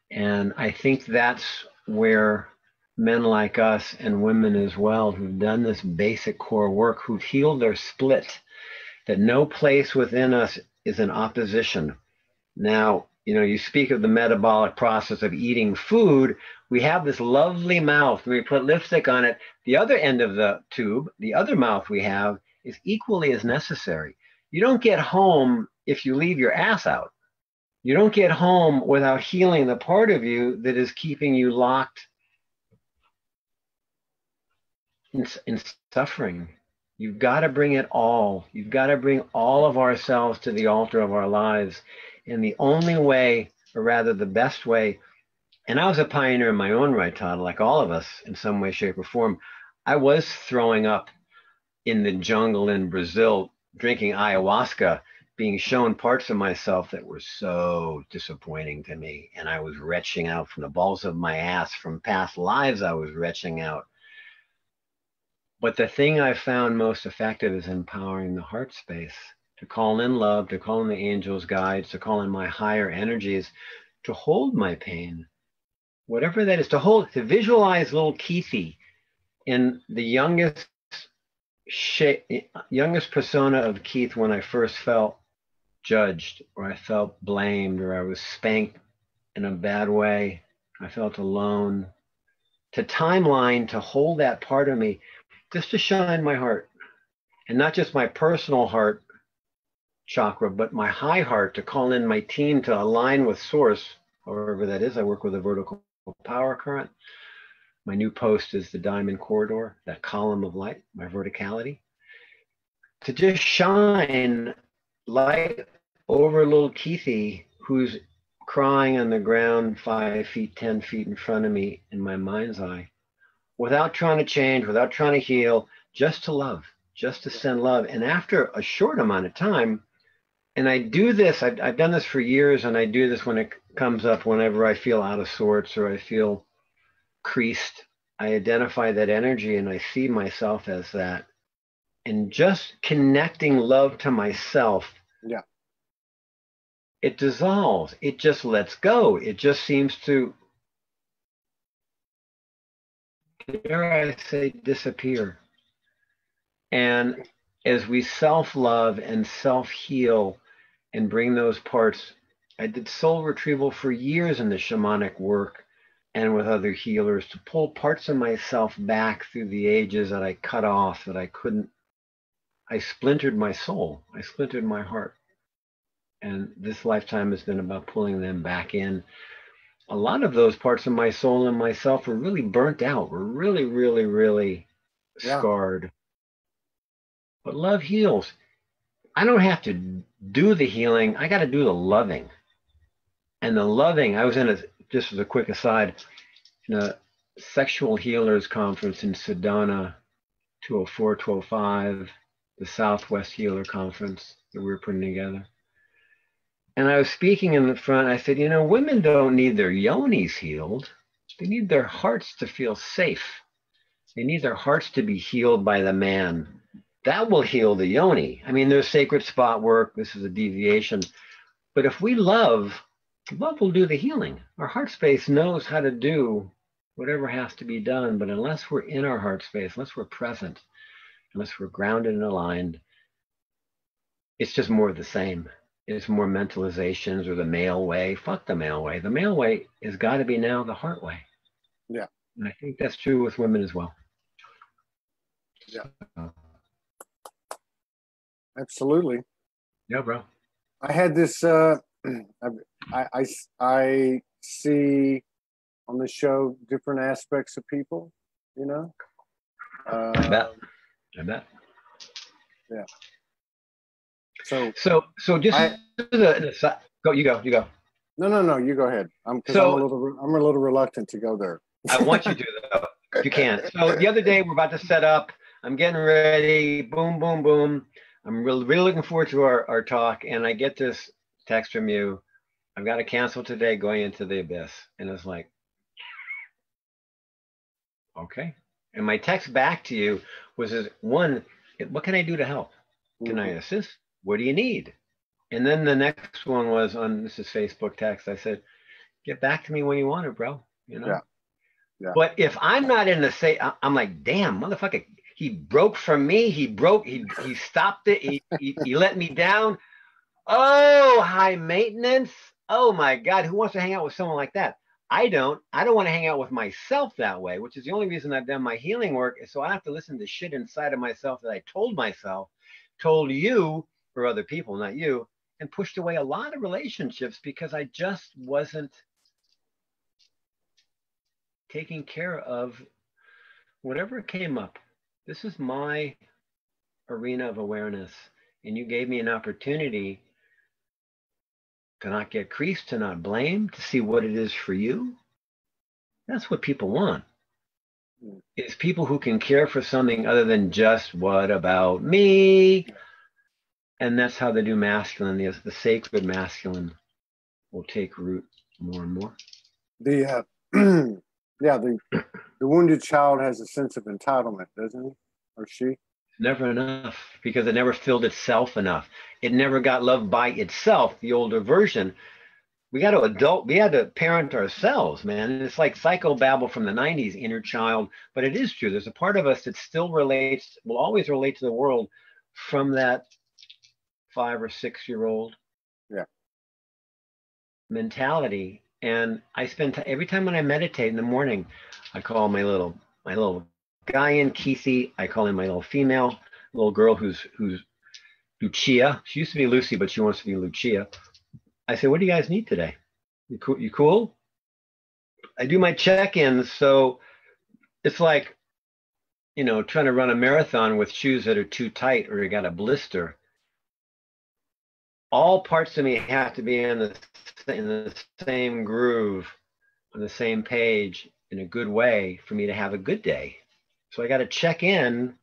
And I think that's where men like us and women as well who've done this basic core work, who've healed their split, that no place within us is in opposition. Now, you speak of the metabolic process of eating food. We have this lovely mouth. We put lipstick on it. The other end of the tube, the other mouth we have, is equally as necessary. You don't get home if you leave your ass out. You don't get home without healing the part of you that is keeping you locked in suffering. You've got to bring it all. You've got to bring all of ourselves to the altar of our lives. And the only way, or rather the best way, and I was a pioneer in my own right, Todd, like all of us in some way, shape, or form. I was throwing up in the jungle in Brazil, drinking ayahuasca, being shown parts of myself that were so disappointing to me. And I was retching out from the balls of my ass from past lives. I was retching out. But the thing I found most effective is empowering the heart space, to call in love, to call in the angels' guides, to call in my higher energies, to hold my pain, whatever that is, to visualize little Keithy in the youngest persona of Keith when I first felt judged, or I felt blamed, or I was spanked in a bad way, I felt alone, to timeline, to hold that part of me, just to shine my heart, and not just my personal heart chakra, but my high heart, to call in my team to align with source, however that is. I work with a vertical power current. My new post is the diamond corridor, that column of light, my verticality, to just shine light over little Keithy, who's crying on the ground 5 feet, 10 feet in front of me in my mind's eye, without trying to change, without trying to heal, just to love, just to send love. And after a short amount of time, and I do this, I've done this for years, and I do this when it comes up, whenever I feel out of sorts or I feel creased, I identify that energy and I see myself as that. And just connecting love to myself, yeah, it dissolves. It just lets go. It just seems to, dare I say, disappear. And as we self-love and self-heal and bring those parts, I did soul retrieval for years in the shamanic work and with other healers, to pull parts of myself back through the ages that I cut off, that I couldn't. I splintered my soul. I splintered my heart. And this lifetime has been about pulling them back in. A lot of those parts of my soul and myself were really burnt out, were really, really, really scarred. But love heals. I don't have to do the healing. I got to do the loving. And the loving, I was just as a quick aside, in a sexual healers conference in Sedona, 204, 205, the Southwest Healer Conference that we were putting together. And I was speaking in the front. I said, women don't need their yonis healed. They need their hearts to feel safe. They need their hearts to be healed by the man. That will heal the yoni. I mean, there's sacred spot work. This is a deviation. But if we love will do the healing. Our heart space knows how to do whatever has to be done. But unless we're in our heart space, unless we're present, unless we're grounded and aligned, it's just more of the same. It's more mentalizations, or the male way. Fuck the male way. The male way has got to be now the heart way. Yeah. And I think that's true with women as well. Yeah. Absolutely. Yeah, bro. I had this, I see on the show different aspects of people, I bet. Yeah. So just go. You go. No. You go ahead. I'm a little reluctant to go there. I want you to, though, if you can. So the other day we're about to set up. I'm getting ready. Boom, boom, boom. I'm really looking forward to our talk, and I get this text from you. I've got to cancel today, going into the abyss, and it's like, okay. And my text back to you was, one, what can I do to help? Can I assist? What do you need? And then the next one was this is Facebook text. I said, get back to me when you want it, bro. Yeah. But if I'm not in the I'm like, damn, motherfucker, he broke from me. He stopped it. He let me down. Oh, high maintenance. oh my God, who wants to hang out with someone like that? I don't want to hang out with myself that way, which is the only reason I've done my healing work. Is so I have to listen to shit inside of myself that I told myself, told you, or other people, not you, and pushed away a lot of relationships because I just wasn't taking care of whatever came up. This is my arena of awareness, and you gave me an opportunity to not get creased, to not blame, to see what it is for you. That's what people want. Is people who can care for something other than just what about me? And that's how the new masculine, the sacred masculine, will take root more and more. The the wounded child has a sense of entitlement, doesn't he or she? Never enough, because it never filled itself enough. It never got loved by itself, the older version. We had to parent ourselves, man. And it's like psychobabble from the 90s, inner child. But it is true. There's a part of us that still relates, will always relate to the world from that 5 or 6 year old mentality. And I spend every time when I meditate in the morning, I call my little guy in Keithy. I call him my little female, little girl who's Lucia. She used to be Lucy, but she wants to be Lucia. I say, what do you guys need today? You cool? I do my check-ins, so it's like, trying to run a marathon with shoes that are too tight or you got a blister. All parts of me have to be in the same groove, on the same page, in a good way for me to have a good day. So I got to check in,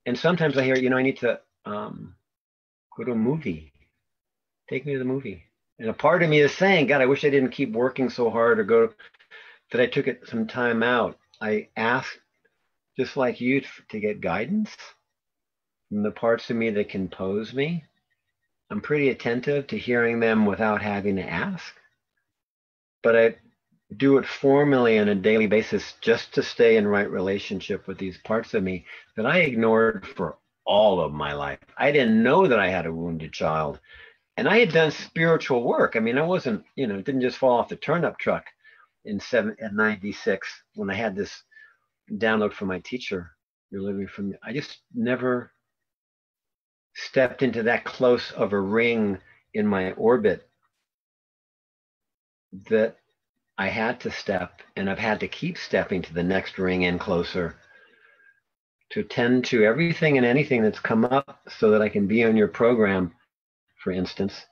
and sometimes I hear, I need to go to a movie. Take me to the movie. And a part of me is saying, God, I wish I didn't keep working so hard or that I took some time out. I ask, just like you, to get guidance from the parts of me that can pose me. I'm pretty attentive to hearing them without having to ask. But I do it formally on a daily basis just to stay in right relationship with these parts of me that I ignored for all of my life. I didn't know that I had a wounded child. And I had done spiritual work. I mean, I wasn't, it didn't just fall off the turnip truck in 96 when I had this download from my teacher. You're living from me. I just never stepped into that close of a ring in my orbit that I had to step, and I've had to keep stepping to the next ring in closer to tend to everything and anything that's come up so that I can be on your program, for instance,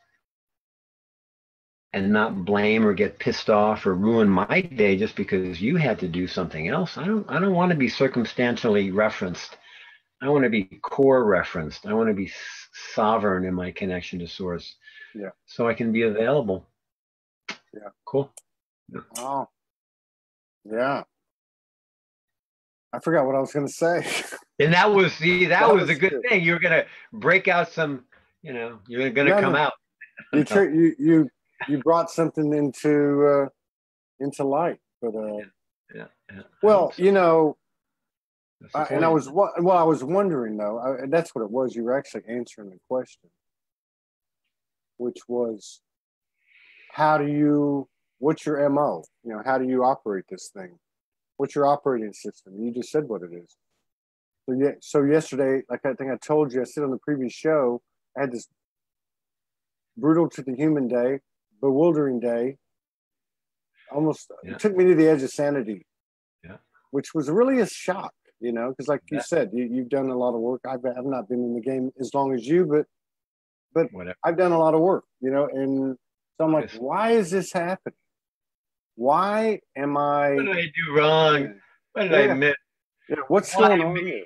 and not blame or get pissed off or ruin my day just because you had to do something else. I don't want to be circumstantially referenced. I want to be core referenced. I want to be sovereign in my connection to source. Yeah. So I can be available. Yeah. Cool. Yeah. Oh. Yeah. I forgot what I was going to say. And that was a good thing. You were going to break out some, you're going to come out. You brought something into light, but yeah. Well, and I was wondering though. That's what it was. You were actually answering the question, which was, what's your MO? How do you operate this thing? What's your operating system? You just said what it is. So yesterday, like I think I told you, I said on the previous show, I had this brutal to the human day, bewildering day. Almost It took me to the edge of sanity, which was really a shock, because like you said, you've done a lot of work. I've not been in the game as long as you, but I've done a lot of work, and so I'm like, why is this happening? Why am I? What did I do wrong? What did I miss? Yeah, what's going on here?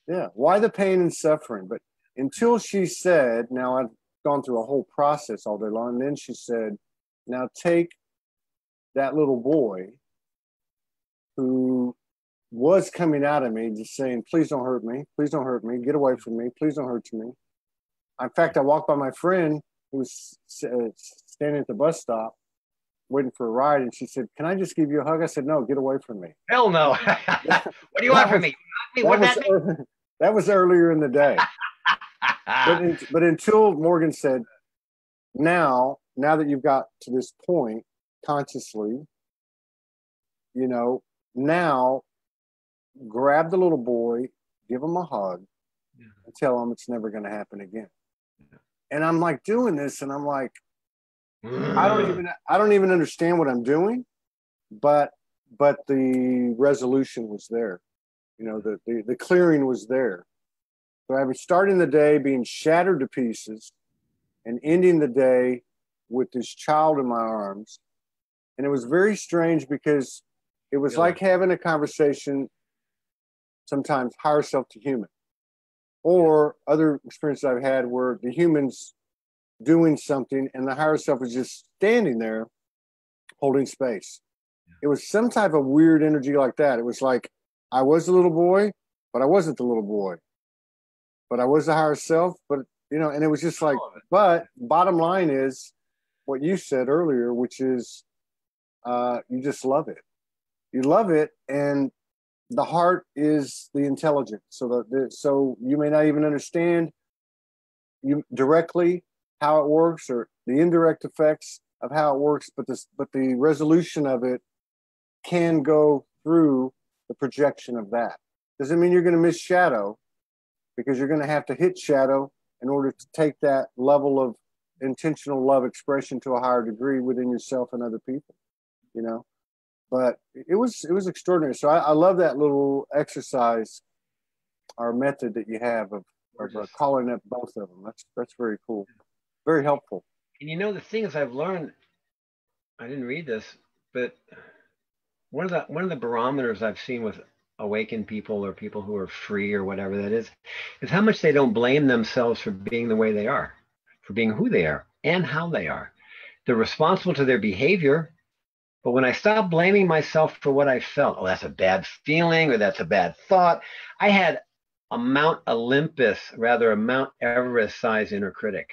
Yeah, why the pain and suffering? But until she said, now I've gone through a whole process all day long, and then she said, now take that little boy who was coming out of me, just saying, please don't hurt me. Please don't hurt me. Get away from me. Please don't hurt me. In fact, I walked by my friend who was standing at the bus stop waiting for a ride, and she said, can I just give you a hug? I said, no, get away from me. Hell no. What do you want from me? That was earlier in the day. but until Morgan said, now now that you've got to this point consciously, you know, now grab the little boy, give him a hug, and tell him it's never going to happen again. And I'm like doing this, and I'm like, I don't even understand what I'm doing, but the resolution was there. You know, the clearing was there. So I was starting the day being shattered to pieces and ending the day with this child in my arms. And it was very strange because it was like having a conversation, sometimes higher self to human, or other experiences I've had where the human's doing something and the higher self is just standing there holding space. It was some type of weird energy like that. It was like I was the little boy, but I wasn't the little boy. But I was the higher self, but, you know, and it was just like, but bottom line is what you said earlier, which is you just love it. You love it, and the heart is the intelligence. So you may not even understand you directly how it works or the indirect effects of how it works, but the resolution of it can go through the projection of that. Doesn't mean you're going to miss shadow, because you're going to have to hit shadow in order to take that level of intentional love expression to a higher degree within yourself and other people, you know. But it was extraordinary. So I love that little exercise or method that you have of calling up both of them. That's very cool, very helpful. And you know, the thing is, I've learned, I didn't read this, but one of the barometers I've seen with awakened people or people who are free or whatever that is how much they don't blame themselves for being the way they are, for being who they are and how they are. They're responsible to their behavior. But when I stopped blaming myself for what I felt, oh, that's a bad feeling or that's a bad thought, I had a Mount Everest size inner critic.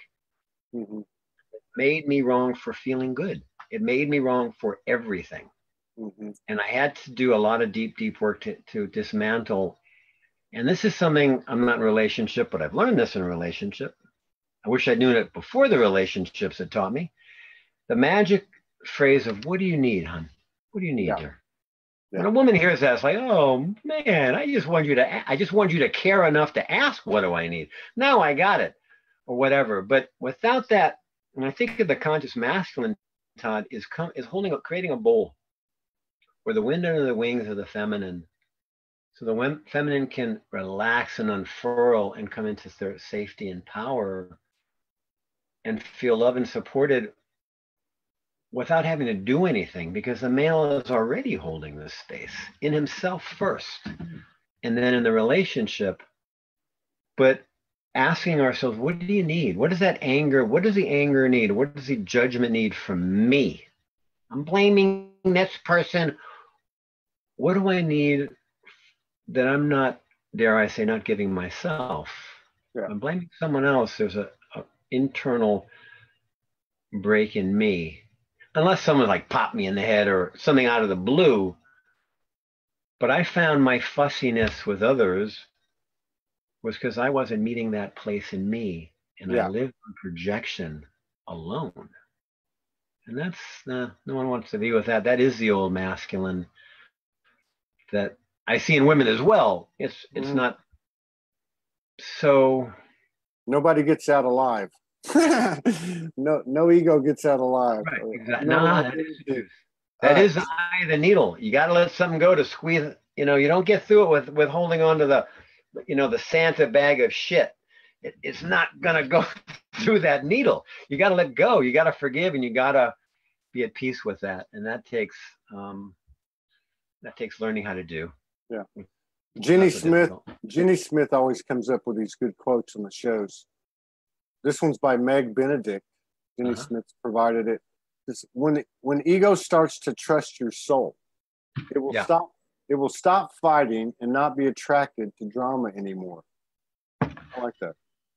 Mm-hmm. It made me wrong for feeling good. It made me wrong for everything. Mm-hmm. And I had to do a lot of deep work to dismantle. And this is something, I'm not in a relationship, but I've learned this in a relationship. I wish I'd known it before the relationships had taught me. The magic phrase of, what do you need, hon? What do you need there? Yeah. When a woman hears that, it's like, oh man, I just want you to care enough to ask, what do I need? Now I got it, or whatever. But without that, and I think of the conscious masculine, Todd, is creating a bowl where the wind under the wings of the feminine, so the feminine can relax and unfurl and come into their safety and power and feel loved and supported without having to do anything, because the male is already holding this space in himself first and then in the relationship. But asking ourselves, what do you need? What does the anger need? What does the judgment need from me? I'm blaming this person. What do I need that I'm not, dare I say, not giving myself? Yeah. I'm blaming someone else. There's a internal break in me. Unless someone like popped me in the head or something out of the blue. But I found my fussiness with others was because I wasn't meeting that place in me. And I lived on projection alone. And that's, no one wants to be with that. That is the old masculine that I see in women as well. It's not so. Nobody gets out alive. no ego gets out alive. Right, exactly. That is the eye of the needle. You got to let something go to squeeze. You know, you don't get through it with holding on to the Santa bag of shit. It's not gonna go through that needle. You got to let go. You got to forgive, and you got to be at peace with that. And that takes learning how to do. Yeah. Jenny Smith always comes up with these good quotes on the shows. This one's by Meg Benedict. Jenny Smith provided it. It's, when ego starts to trust your soul, it will stop fighting and not be attracted to drama anymore. I like that.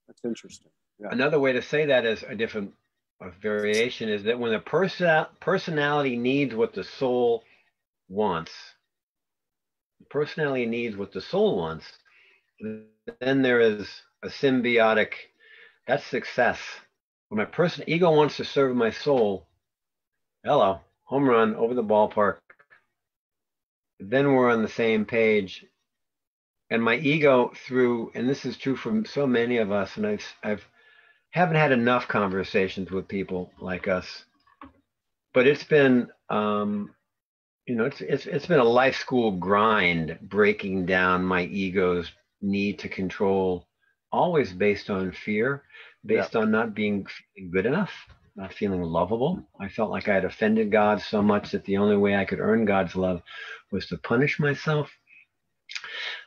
That's interesting. Yeah. Another way to say that is a variation is that when the personality needs what the soul wants, then there is a symbiotic, that's success. When my personal ego wants to serve my soul, hello, home run over the ballpark. Then we're on the same page. And my ego and this is true for so many of us, and I've haven't had enough conversations with people like us, but it's been, it's been a life school grind breaking down my ego's need to control, always based on fear, based on not being good enough, not feeling lovable. I felt like I had offended God so much that the only way I could earn God's love was to punish myself.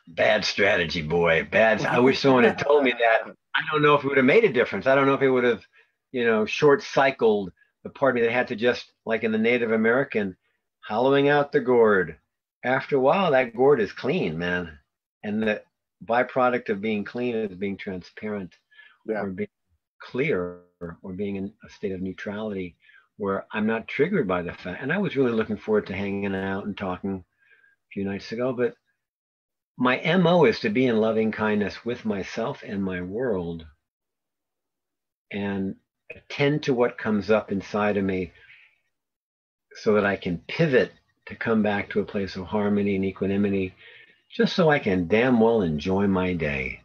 Bad strategy, boy. Bad. I wish someone had told me that. I don't know if it would have made a difference. I don't know if it would have, short cycled the part of me that had to just, like in the Native American, hollowing out the gourd. After a while, that gourd is clean, man. And the byproduct of being clean is being transparent, or being clear, or being in a state of neutrality where I'm not triggered by the fact. And I was really looking forward to hanging out and talking a few nights ago, but my MO is to be in loving kindness with myself and my world, and attend to what comes up inside of me so that I can pivot to come back to a place of harmony and equanimity, just so I can damn well enjoy my day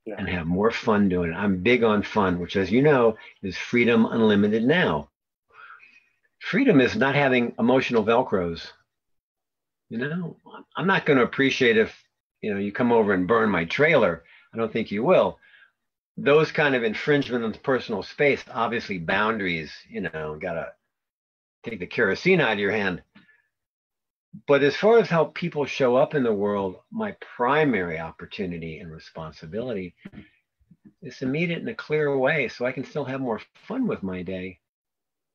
and have more fun doing it. I'm big on fun, which, as you know, is freedom unlimited now. Freedom is not having emotional Velcros. I'm not going to appreciate if you come over and burn my trailer. I don't think you will. Those kind of infringement on personal space, obviously boundaries, gotta take the kerosene out of your hand. But as far as how people show up in the world, my primary opportunity and responsibility is to meet it in a clear way so I can still have more fun with my day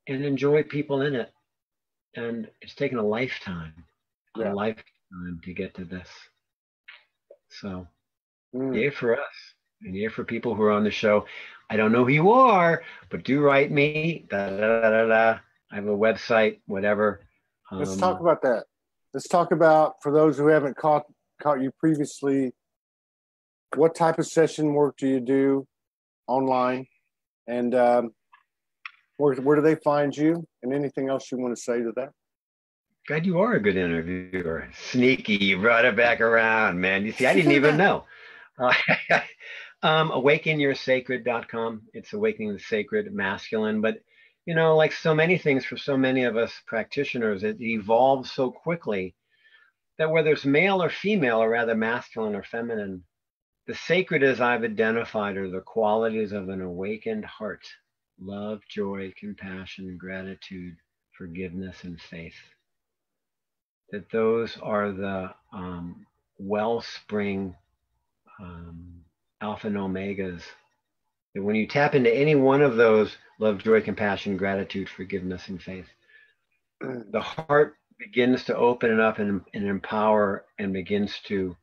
and enjoy people in it. And it's taken a lifetime to get to this. So yay for us, and yay for people who are on the show. I don't know who you are, but do write me. I have a website, whatever. Let's talk about that. Let's talk about, for those who haven't caught you previously, what type of session work do you do online, and where do they find you, and anything else you want to say to that? God, you are a good interviewer. Sneaky, you brought it back around, man. You see, I didn't even know. AwakenYourSacred.com. It's awakening the sacred masculine. But, like so many things for so many of us practitioners, it evolves so quickly that whether it's male or female, or rather masculine or feminine, the sacred, as I've identified, are the qualities of an awakened heart: love, joy, compassion, gratitude, forgiveness, and faith. That those are the wellspring alpha and omegas. That when you tap into any one of those, love, joy, compassion, gratitude, forgiveness, and faith, the heart begins to open it up and empower, and begins to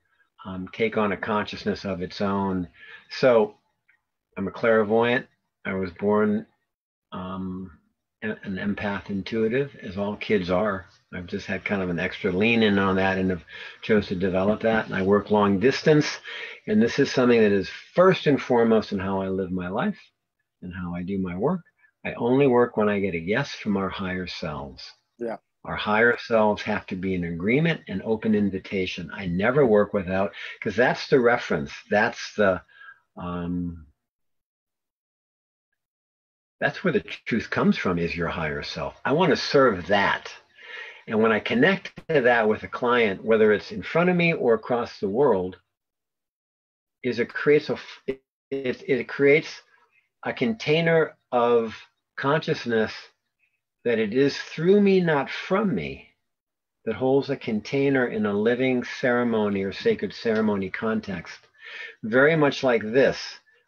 take on a consciousness of its own. So I'm a clairvoyant. I was born an empath intuitive, as all kids are. I've just had kind of an extra lean in on that, and have chose to develop that. And I work long distance. And this is something that is first and foremost in how I live my life and how I do my work. I only work when I get a yes from our higher selves. Yeah. Our higher selves have to be in agreement and open invitation. I never work without, because that's the reference. That's the that's where the truth comes from, is your higher self. I want to serve that. And when I connect to that with a client, whether it's in front of me or across the world, it creates a container of consciousness that it is through me, not from me, that holds a container in a living ceremony or sacred ceremony context. Very much like this,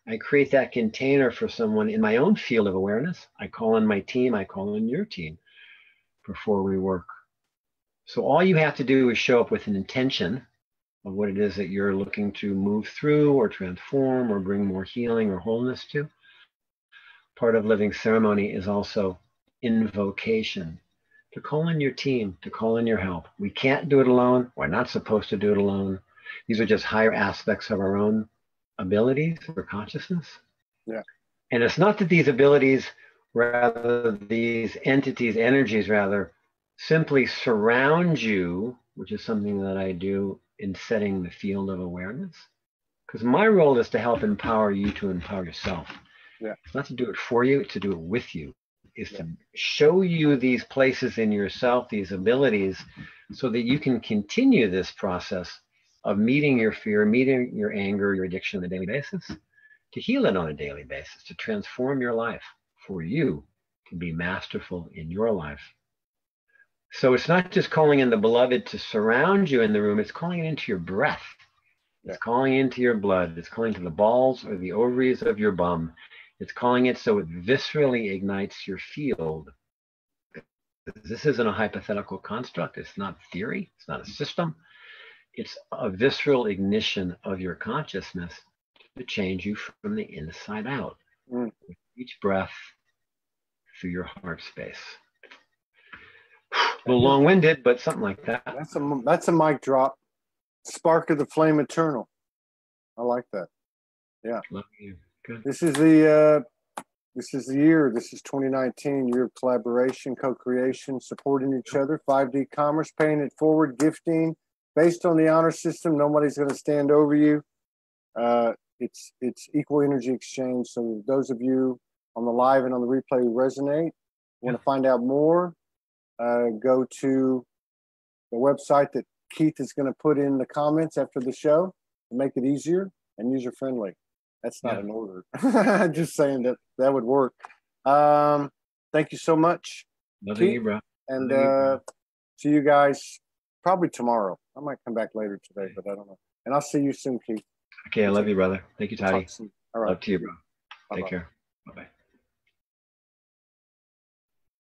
I create that container for someone in my own field of awareness. I call in my team, I call in your team before we work. So all you have to do is show up with an intention of what it is that you're looking to move through or transform or bring more healing or wholeness to. Part of living ceremony is also invocation, to call in your team, to call in your help. We can't do it alone. We're not supposed to do it alone. These are just higher aspects of our own abilities or consciousness. Yeah. And it's not that these abilities, rather these entities, energies rather, simply surround you, which is something that I do in setting the field of awareness. Because my role is to help empower you to empower yourself. Yeah. It's not to do it for you, it's to do it with you. It's to show you these places in yourself, these abilities, so that you can continue this process of meeting your fear, meeting your anger, your addiction on a daily basis, to heal it on a daily basis, to transform your life for you to be masterful in your life. So it's not just calling in the beloved to surround you in the room, it's calling it into your breath. It's calling into your blood. It's calling to the balls or the ovaries of your bum. It's calling it so it viscerally ignites your field. This isn't a hypothetical construct. It's not theory. It's not a system. It's a visceral ignition of your consciousness to change you from the inside out. With each breath through your heart space. A little long-winded, but something like that. That's a mic drop. Spark of the flame eternal. I like that. Yeah. Love you. Good. This is the year. This is 2019, year of collaboration, co-creation, supporting each other, 5D commerce, paying it forward, gifting, based on the honor system. Nobody's going to stand over you. It's equal energy exchange. So those of you on the live and on the replay who resonate, want to find out more, go to the website that Kieth is going to put in the comments after the show to make it easier and user-friendly. That's not an order. Just saying that would work. Thank you so much. Love you, bro. And see you guys probably tomorrow. I might come back later today, but I don't know. And I'll see you soon, Kieth. Okay, I love you, brother. Thank you, Toddy. All right. Love to you, bro. Bye-bye. Take care. Bye-bye.